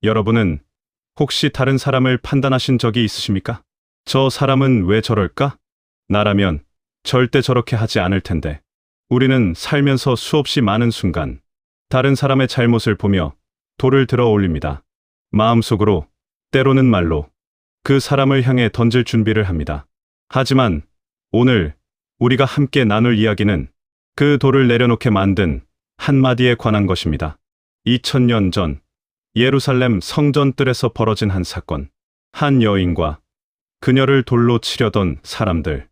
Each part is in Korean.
여러분은 혹시 다른 사람을 판단하신 적이 있으십니까? 저 사람은 왜 저럴까? 나라면 절대 저렇게 하지 않을 텐데. 우리는 살면서 수없이 많은 순간 다른 사람의 잘못을 보며 돌을 들어 올립니다. 마음속으로, 때로는 말로 그 사람을 향해 던질 준비를 합니다. 하지만 오늘 우리가 함께 나눌 이야기는 그 돌을 내려놓게 만든 한마디에 관한 것입니다. 2000년 전 예루살렘 성전뜰에서 벌어진 한 사건. 한 여인과 그녀를 돌로 치려던 사람들,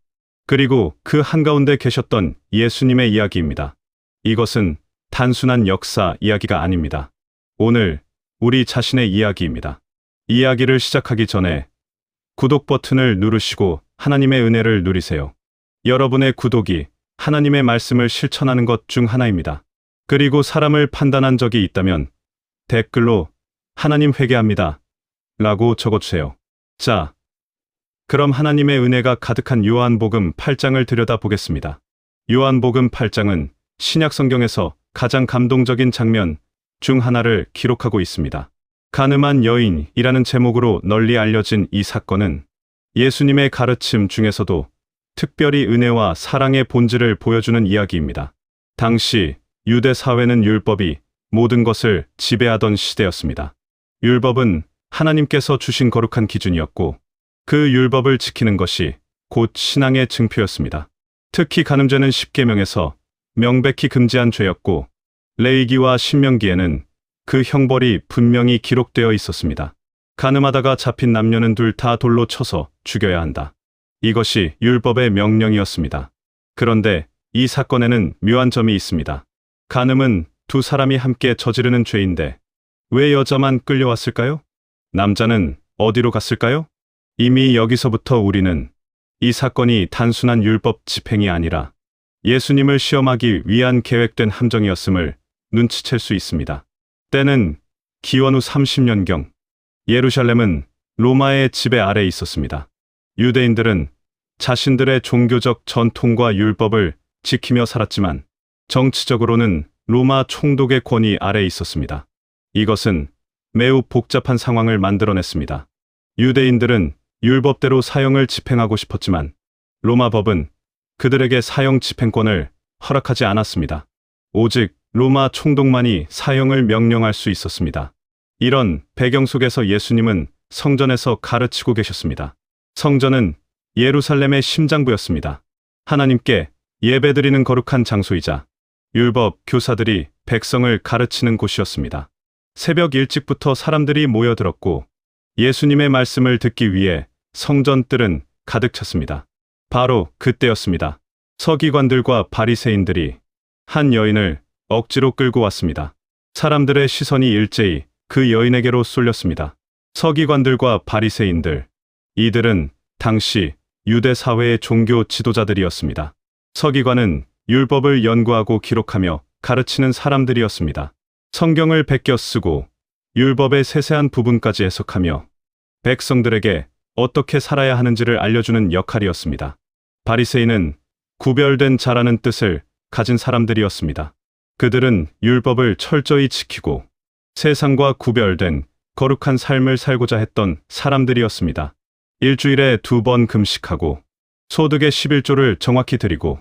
그리고 그 한가운데 계셨던 예수님의 이야기입니다. 이것은 단순한 역사 이야기가 아닙니다. 오늘 우리 자신의 이야기입니다. 이야기를 시작하기 전에 구독 버튼을 누르시고 하나님의 은혜를 누리세요. 여러분의 구독이 하나님의 말씀을 실천하는 것 중 하나입니다. 그리고 사람을 판단한 적이 있다면 댓글로 하나님 회개합니다 라고 적어주세요. 자, 그럼 하나님의 은혜가 가득한 요한복음 8장을 들여다보겠습니다. 요한복음 8장은 신약 성경에서 가장 감동적인 장면 중 하나를 기록하고 있습니다. 가늠한 여인이라는 제목으로 널리 알려진 이 사건은 예수님의 가르침 중에서도 특별히 은혜와 사랑의 본질을 보여주는 이야기입니다. 당시 유대 사회는 율법이 모든 것을 지배하던 시대였습니다. 율법은 하나님께서 주신 거룩한 기준이었고 그 율법을 지키는 것이 곧 신앙의 증표였습니다. 특히 간음죄는 십계명에서 명백히 금지한 죄였고 레위기와 신명기에는 그 형벌이 분명히 기록되어 있었습니다. 간음하다가 잡힌 남녀는 둘 다 돌로 쳐서 죽여야 한다. 이것이 율법의 명령이었습니다. 그런데 이 사건에는 묘한 점이 있습니다. 간음은 두 사람이 함께 저지르는 죄인데 왜 여자만 끌려왔을까요? 남자는 어디로 갔을까요? 이미 여기서부터 우리는 이 사건이 단순한 율법 집행이 아니라 예수님을 시험하기 위한 계획된 함정이었음을 눈치챌 수 있습니다. 때는 기원 후 30년경, 예루살렘은 로마의 지배 아래에 있었습니다. 유대인들은 자신들의 종교적 전통과 율법을 지키며 살았지만 정치적으로는 로마 총독의 권위 아래에 있었습니다. 이것은 매우 복잡한 상황을 만들어냈습니다. 유대인들은 율법대로 사형을 집행하고 싶었지만 로마 법은 그들에게 사형 집행권을 허락하지 않았습니다. 오직 로마 총독만이 사형을 명령할 수 있었습니다. 이런 배경 속에서 예수님은 성전에서 가르치고 계셨습니다. 성전은 예루살렘의 심장부였습니다. 하나님께 예배드리는 거룩한 장소이자 율법 교사들이 백성을 가르치는 곳이었습니다. 새벽 일찍부터 사람들이 모여들었고 예수님의 말씀을 듣기 위해 성전뜰은 가득 찼습니다. 바로 그때였습니다. 서기관들과 바리새인들이 한 여인을 억지로 끌고 왔습니다. 사람들의 시선이 일제히 그 여인에게로 쏠렸습니다. 서기관들과 바리새인들, 이들은 당시 유대 사회의 종교 지도자들이었습니다. 서기관은 율법을 연구하고 기록하며 가르치는 사람들이었습니다. 성경을 베껴 쓰고 율법의 세세한 부분까지 해석하며 백성들에게 어떻게 살아야 하는지를 알려주는 역할이었습니다. 바리새인은 구별된 자라는 뜻을 가진 사람들이었습니다. 그들은 율법을 철저히 지키고 세상과 구별된 거룩한 삶을 살고자 했던 사람들이었습니다. 일주일에 2번 금식하고 소득의 11조를 정확히 드리고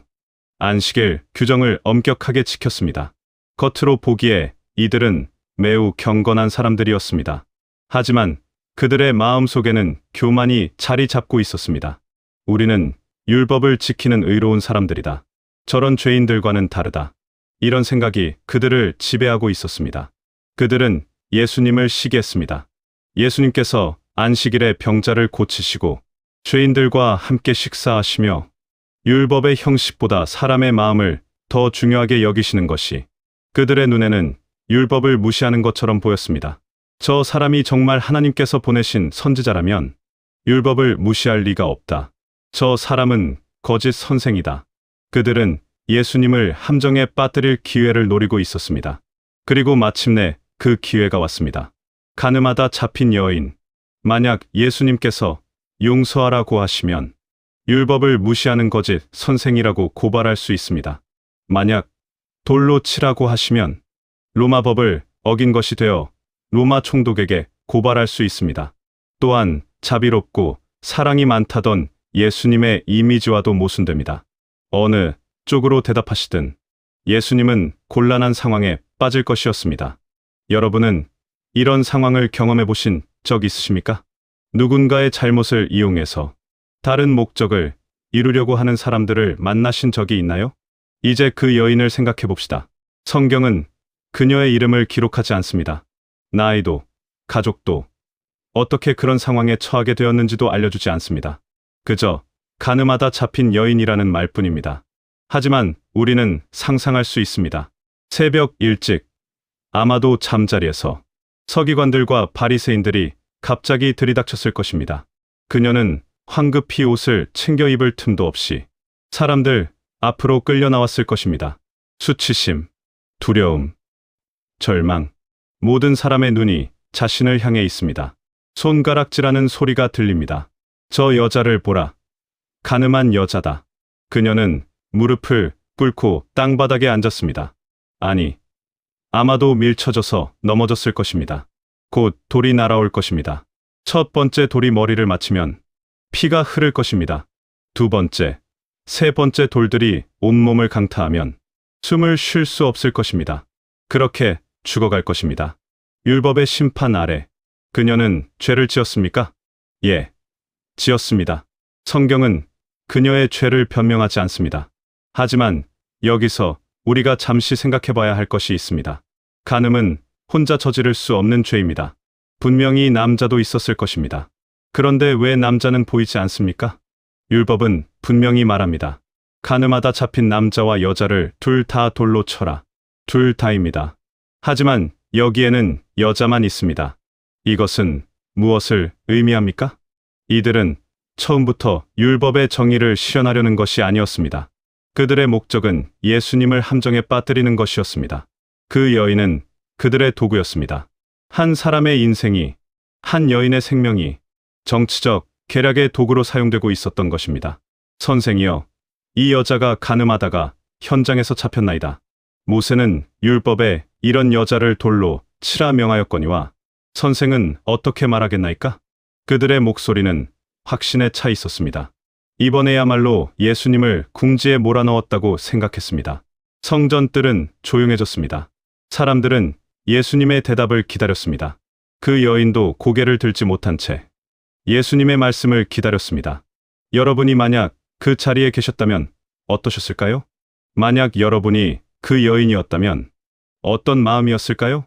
안식일 규정을 엄격하게 지켰습니다. 겉으로 보기에 이들은 매우 경건한 사람들이었습니다. 하지만 그들의 마음속에는 교만이 자리 잡고 있었습니다. 우리는 율법을 지키는 의로운 사람들이다. 저런 죄인들과는 다르다. 이런 생각이 그들을 지배하고 있었습니다. 그들은 예수님을 시기했습니다. 예수님께서 안식일에 병자를 고치시고 죄인들과 함께 식사하시며 율법의 형식보다 사람의 마음을 더 중요하게 여기시는 것이 그들의 눈에는 율법을 무시하는 것처럼 보였습니다. 저 사람이 정말 하나님께서 보내신 선지자라면 율법을 무시할 리가 없다. 저 사람은 거짓 선생이다. 그들은 예수님을 함정에 빠뜨릴 기회를 노리고 있었습니다. 그리고 마침내 그 기회가 왔습니다. 간음하다 잡힌 여인. 만약 예수님께서 용서하라고 하시면 율법을 무시하는 거짓 선생이라고 고발할 수 있습니다. 만약 돌로 치라고 하시면 로마 법을 어긴 것이 되어 로마 총독에게 고발할 수 있습니다. 또한 자비롭고 사랑이 많다던 예수님의 이미지와도 모순됩니다. 어느 쪽으로 대답하시든 예수님은 곤란한 상황에 빠질 것이었습니다. 여러분은 이런 상황을 경험해 보신 적 있으십니까? 누군가의 잘못을 이용해서 다른 목적을 이루려고 하는 사람들을 만나신 적이 있나요? 이제 그 여인을 생각해 봅시다. 성경은 그녀의 이름을 기록하지 않습니다. 나이도, 가족도, 어떻게 그런 상황에 처하게 되었는지도 알려주지 않습니다. 그저 가늠하다 잡힌 여인이라는 말뿐입니다. 하지만 우리는 상상할 수 있습니다. 새벽 일찍, 아마도 잠자리에서 서기관들과 바리새인들이 갑자기 들이닥쳤을 것입니다. 그녀는 황급히 옷을 챙겨 입을 틈도 없이 사람들 앞으로 끌려 나왔을 것입니다. 수치심, 두려움, 절망, 모든 사람의 눈이 자신을 향해 있습니다. 손가락질하는 소리가 들립니다. 저 여자를 보라. 가늠한 여자다. 그녀는 무릎을 꿇고 땅바닥에 앉았습니다. 아니, 아마도 밀쳐져서 넘어졌을 것입니다. 곧 돌이 날아올 것입니다. 첫 번째 돌이 머리를 맞추면 피가 흐를 것입니다. 두 번째, 세 번째 돌들이 온몸을 강타하면 숨을 쉴 수 없을 것입니다. 그렇게 죽어갈 것입니다. 율법의 심판 아래 그녀는 죄를 지었습니까? 예, 지었습니다. 성경은 그녀의 죄를 변명하지 않습니다. 하지만 여기서 우리가 잠시 생각해 봐야 할 것이 있습니다. 간음은 혼자 저지를 수 없는 죄입니다. 분명히 남자도 있었을 것입니다. 그런데 왜 남자는 보이지 않습니까? 율법은 분명히 말합니다. 간음하다 잡힌 남자와 여자를 둘 다 돌로 쳐라. 둘 다입니다. 하지만 여기에는 여자만 있습니다. 이것은 무엇을 의미합니까? 이들은 처음부터 율법의 정의를 실현하려는 것이 아니었습니다. 그들의 목적은 예수님을 함정에 빠뜨리는 것이었습니다. 그 여인은 그들의 도구였습니다. 한 사람의 인생이, 한 여인의 생명이 정치적 계략의 도구로 사용되고 있었던 것입니다. 선생이여, 이 여자가 간음하다가 현장에서 잡혔나이다. 모세는 율법에 이런 여자를 돌로 치라 명하였거니와 선생은 어떻게 말하겠나이까? 그들의 목소리는 확신에 차 있었습니다. 이번에야말로 예수님을 궁지에 몰아넣었다고 생각했습니다. 성전들은 조용해졌습니다. 사람들은 예수님의 대답을 기다렸습니다. 그 여인도 고개를 들지 못한 채 예수님의 말씀을 기다렸습니다. 여러분이 만약 그 자리에 계셨다면 어떠셨을까요? 만약 여러분이 그 여인이었다면 어떤 마음이었을까요?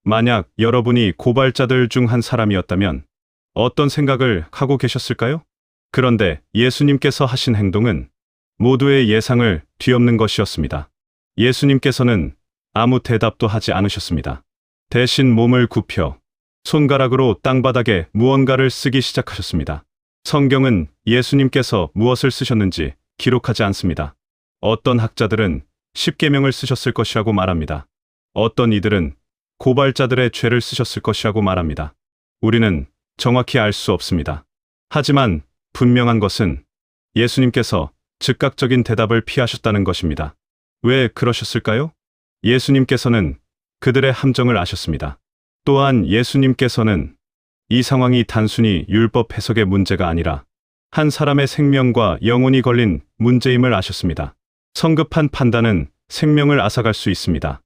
만약 여러분이 고발자들 중 한 사람이었다면 어떤 생각을 하고 계셨을까요? 그런데 예수님께서 하신 행동은 모두의 예상을 뒤엎는 것이었습니다. 예수님께서는 아무 대답도 하지 않으셨습니다. 대신 몸을 굽혀 손가락으로 땅바닥에 무언가를 쓰기 시작하셨습니다. 성경은 예수님께서 무엇을 쓰셨는지 기록하지 않습니다. 어떤 학자들은 십계명을 쓰셨을 것이라고 말합니다. 어떤 이들은 고발자들의 죄를 쓰셨을 것이라고 말합니다. 우리는 정확히 알 수 없습니다. 하지만 분명한 것은 예수님께서 즉각적인 대답을 피하셨다는 것입니다. 왜 그러셨을까요? 예수님께서는 그들의 함정을 아셨습니다. 또한 예수님께서는 이 상황이 단순히 율법 해석의 문제가 아니라 한 사람의 생명과 영혼이 걸린 문제임을 아셨습니다. 성급한 판단은 생명을 앗아갈 수 있습니다.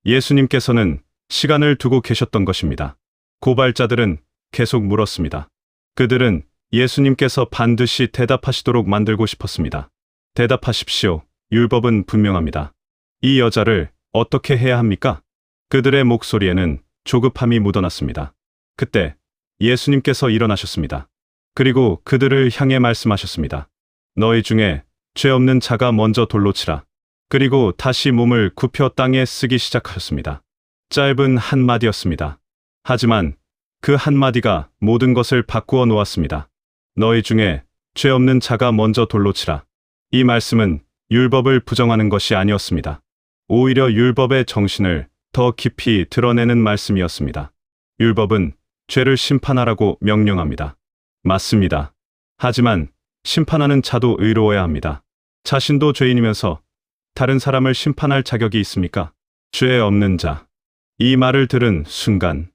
예수님께서는 시간을 두고 계셨던 것입니다. 고발자들은 계속 물었습니다. 그들은 예수님께서 반드시 대답하시도록 만들고 싶었습니다. 대답하십시오. 율법은 분명합니다. 이 여자를 어떻게 해야 합니까? 그들의 목소리에는 조급함이 묻어났습니다. 그때 예수님께서 일어나셨습니다. 그리고 그들을 향해 말씀하셨습니다. 너희 중에 죄 없는 자가 먼저 돌로 치라. 그리고 다시 몸을 굽혀 땅에 쓰기 시작하셨습니다. 짧은 한마디였습니다. 하지만 그 한마디가 모든 것을 바꾸어 놓았습니다. 너희 중에 죄 없는 자가 먼저 돌로 치라. 이 말씀은 율법을 부정하는 것이 아니었습니다. 오히려 율법의 정신을 더 깊이 드러내는 말씀이었습니다. 율법은 죄를 심판하라고 명령합니다. 맞습니다. 하지만 심판하는 자도 의로워야 합니다. 자신도 죄인이면서 다른 사람을 심판할 자격이 있습니까? 죄 없는 자. 이 말을 들은 순간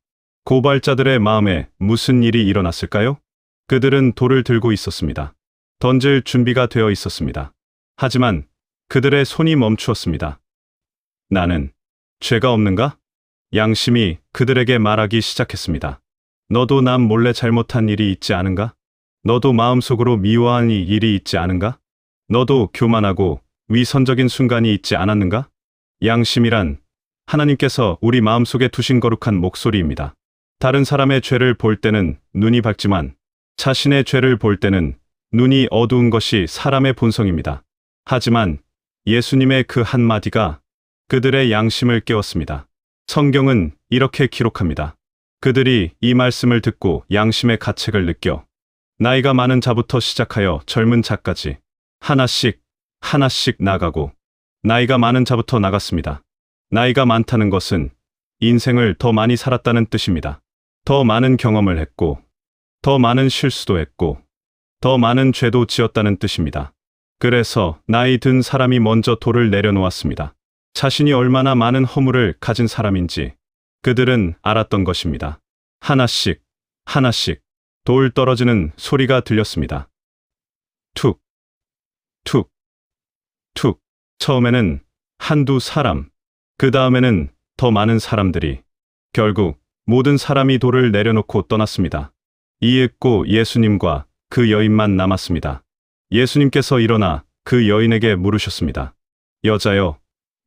고발자들의 마음에 무슨 일이 일어났을까요? 그들은 돌을 들고 있었습니다. 던질 준비가 되어 있었습니다. 하지만 그들의 손이 멈추었습니다. 나는 죄가 없는가? 양심이 그들에게 말하기 시작했습니다. 너도 남 몰래 잘못한 일이 있지 않은가? 너도 마음속으로 미워한 일이 있지 않은가? 너도 교만하고 위선적인 순간이 있지 않았는가? 양심이란 하나님께서 우리 마음속에 두신 거룩한 목소리입니다. 다른 사람의 죄를 볼 때는 눈이 밝지만 자신의 죄를 볼 때는 눈이 어두운 것이 사람의 본성입니다. 하지만 예수님의 그 한마디가 그들의 양심을 깨웠습니다. 성경은 이렇게 기록합니다. 그들이 이 말씀을 듣고 양심의 가책을 느껴 나이가 많은 자부터 시작하여 젊은 자까지 하나씩 나가고 나이가 많은 자부터 나갔습니다. 나이가 많다는 것은 인생을 더 많이 살았다는 뜻입니다. 더 많은 경험을 했고 더 많은 실수도 했고 더 많은 죄도 지었다는 뜻입니다. 그래서 나이 든 사람이 먼저 돌을 내려놓았습니다. 자신이 얼마나 많은 허물을 가진 사람인지 그들은 알았던 것입니다. 하나씩 돌 떨어지는 소리가 들렸습니다. 툭, 툭, 툭. 처음에는 한두 사람, 그 다음에는 더 많은 사람들이, 결국 모든 사람이 돌을 내려놓고 떠났습니다. 이윽고 예수님과 그 여인만 남았습니다. 예수님께서 일어나 그 여인에게 물으셨습니다. 여자여,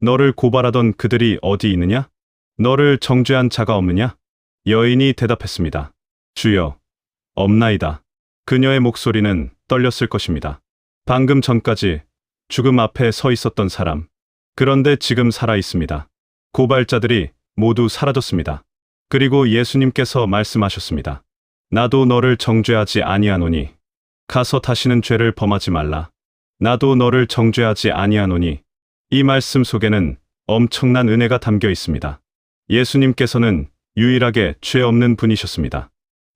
너를 고발하던 그들이 어디 있느냐? 너를 정죄한 자가 없느냐? 여인이 대답했습니다. 주여, 없나이다. 그녀의 목소리는 떨렸을 것입니다. 방금 전까지 죽음 앞에 서 있었던 사람, 그런데 지금 살아 있습니다. 고발자들이 모두 사라졌습니다. 그리고 예수님께서 말씀하셨습니다. 나도 너를 정죄하지 아니하노니 가서 다시는 죄를 범하지 말라. 나도 너를 정죄하지 아니하노니. 이 말씀 속에는 엄청난 은혜가 담겨 있습니다. 예수님께서는 유일하게 죄 없는 분이셨습니다.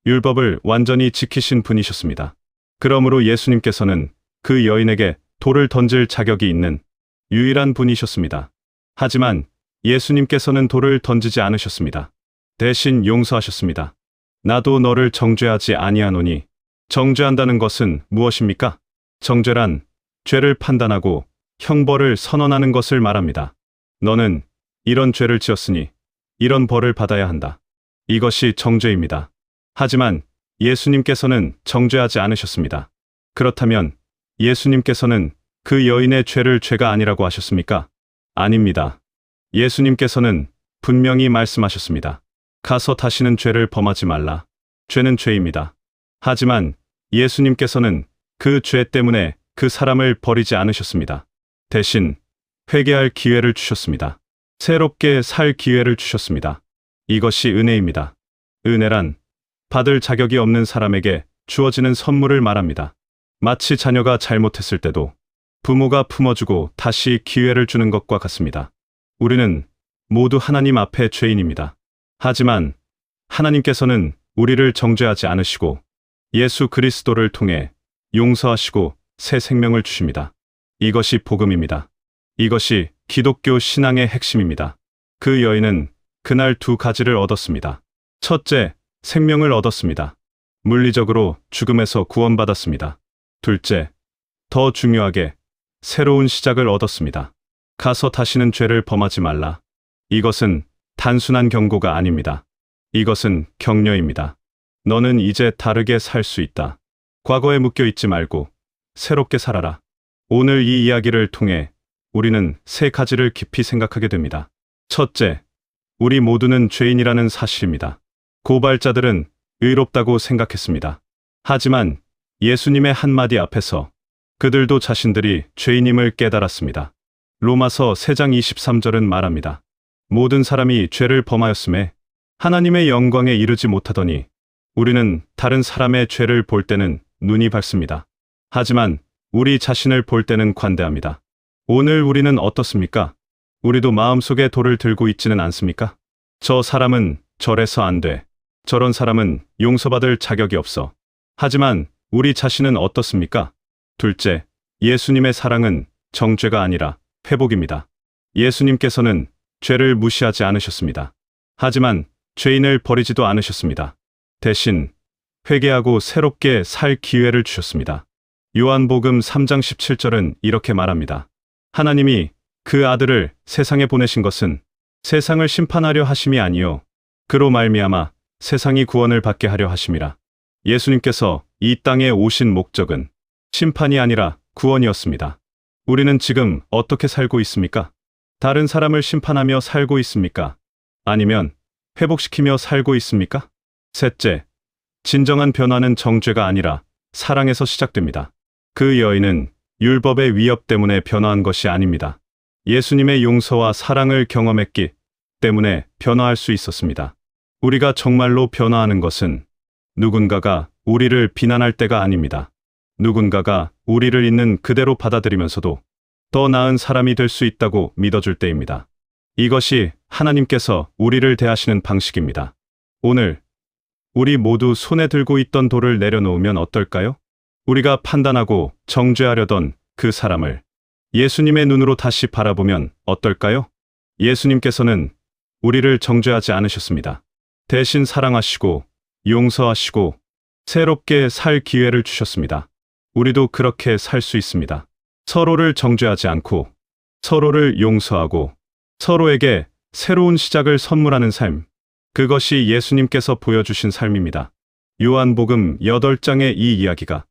율법을 완전히 지키신 분이셨습니다. 그러므로 예수님께서는 그 여인에게 돌을 던질 자격이 있는 유일한 분이셨습니다. 하지만 예수님께서는 돌을 던지지 않으셨습니다. 대신 용서하셨습니다. 나도 너를 정죄하지 아니하노니. 정죄한다는 것은 무엇입니까? 정죄란 죄를 판단하고 형벌을 선언하는 것을 말합니다. 너는 이런 죄를 지었으니 이런 벌을 받아야 한다. 이것이 정죄입니다. 하지만 예수님께서는 정죄하지 않으셨습니다. 그렇다면 예수님께서는 그 여인의 죄를 죄가 아니라고 하셨습니까? 아닙니다. 예수님께서는 분명히 말씀하셨습니다. 가서 다시는 죄를 범하지 말라. 죄는 죄입니다. 하지만 예수님께서는 그 죄 때문에 그 사람을 버리지 않으셨습니다. 대신 회개할 기회를 주셨습니다. 새롭게 살 기회를 주셨습니다. 이것이 은혜입니다. 은혜란 받을 자격이 없는 사람에게 주어지는 선물을 말합니다. 마치 자녀가 잘못했을 때도 부모가 품어주고 다시 기회를 주는 것과 같습니다. 우리는 모두 하나님 앞에 죄인입니다. 하지만 하나님께서는 우리를 정죄하지 않으시고 예수 그리스도를 통해 용서하시고 새 생명을 주십니다. 이것이 복음입니다. 이것이 기독교 신앙의 핵심입니다. 그 여인은 그날 두 가지를 얻었습니다. 첫째, 생명을 얻었습니다. 물리적으로 죽음에서 구원받았습니다. 둘째, 더 중요하게 새로운 시작을 얻었습니다. 가서 다시는 죄를 범하지 말라. 이것은 단순한 경고가 아닙니다. 이것은 격려입니다. 너는 이제 다르게 살 수 있다. 과거에 묶여 있지 말고 새롭게 살아라. 오늘 이 이야기를 통해 우리는 세 가지를 깊이 생각하게 됩니다. 첫째, 우리 모두는 죄인이라는 사실입니다. 고발자들은 의롭다고 생각했습니다. 하지만 예수님의 한마디 앞에서 그들도 자신들이 죄인임을 깨달았습니다. 로마서 3장 23절은 말합니다. 모든 사람이 죄를 범하였음에 하나님의 영광에 이르지 못하더니 우리는 다른 사람의 죄를 볼 때는 눈이 밝습니다. 하지만 우리 자신을 볼 때는 관대합니다. 오늘 우리는 어떻습니까? 우리도 마음속에 돌을 들고 있지는 않습니까? 저 사람은 저래서 안 돼. 저런 사람은 용서받을 자격이 없어. 하지만 우리 자신은 어떻습니까? 둘째, 예수님의 사랑은 정죄가 아니라 회복입니다. 예수님께서는 죄를 무시하지 않으셨습니다. 하지만 죄인을 버리지도 않으셨습니다. 대신 회개하고 새롭게 살 기회를 주셨습니다. 요한복음 3장 17절은 이렇게 말합니다. 하나님이 그 아들을 세상에 보내신 것은 세상을 심판하려 하심이 아니요 그로 말미암아 세상이 구원을 받게 하려 하심이라. 예수님께서 이 땅에 오신 목적은 심판이 아니라 구원이었습니다. 우리는 지금 어떻게 살고 있습니까? 다른 사람을 심판하며 살고 있습니까? 아니면 회복시키며 살고 있습니까? 셋째, 진정한 변화는 정죄가 아니라 사랑에서 시작됩니다. 그 여인은 율법의 위협 때문에 변화한 것이 아닙니다. 예수님의 용서와 사랑을 경험했기 때문에 변화할 수 있었습니다. 우리가 정말로 변화하는 것은 누군가가 우리를 비난할 때가 아닙니다. 누군가가 우리를 있는 그대로 받아들이면서도 더 나은 사람이 될 수 있다고 믿어줄 때입니다. 이것이 하나님께서 우리를 대하시는 방식입니다. 오늘 우리 모두 손에 들고 있던 돌을 내려놓으면 어떨까요? 우리가 판단하고 정죄하려던 그 사람을 예수님의 눈으로 다시 바라보면 어떨까요? 예수님께서는 우리를 정죄하지 않으셨습니다. 대신 사랑하시고 용서하시고 새롭게 살 기회를 주셨습니다. 우리도 그렇게 살 수 있습니다. 서로를 정죄하지 않고 서로를 용서하고 서로에게 새로운 시작을 선물하는 삶. 그것이 예수님께서 보여주신 삶입니다. 요한복음 8장의 이 이야기가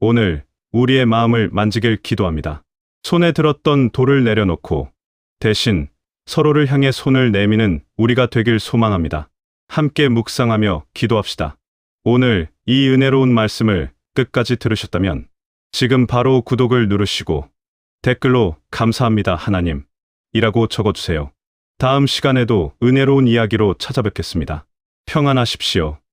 오늘 우리의 마음을 만지길 기도합니다. 손에 들었던 돌을 내려놓고 대신 서로를 향해 손을 내미는 우리가 되길 소망합니다. 함께 묵상하며 기도합시다. 오늘 이 은혜로운 말씀을 끝까지 들으셨다면 지금 바로 구독을 누르시고 댓글로 감사합니다 하나님 이라고 적어주세요. 다음 시간에도 은혜로운 이야기로 찾아뵙겠습니다. 평안하십시오.